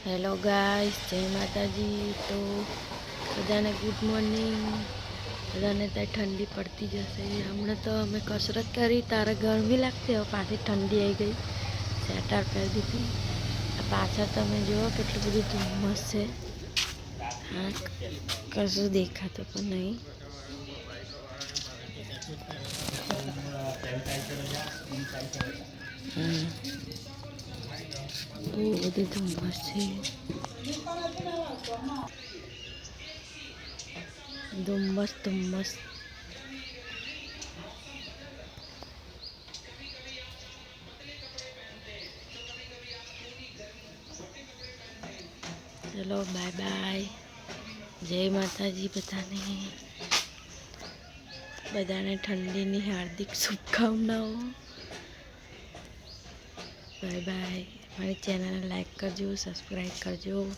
Hello guys, જય માતાજી। તો બધાને ગુડ મોર્નિંગ। બધાને ત્યાં ઠંડી પડતી જશે। હમણાં તો અમે કસરત કરી તારે ગરમી લાગતી, હવે પાછી ઠંડી આવી ગઈ। સ્વેટર પહેરી દીધી। પાછળ તમે જુઓ કેટલું બધું ધુમ્મસ છે। હા, કશું દેખાતું પણ નહીં। બહુ બધું ધુમ્મસ છે। ધુમ્મસ ધુમ્મસ। ચલો બાય બાય। જય માતાજી। બધાને ઠંડીની હાર્દિક શુભકામનાઓ। Bye bye. મારી ચેનલને લાઈક કરજો, સબસ્ક્રાઈબ કરજો।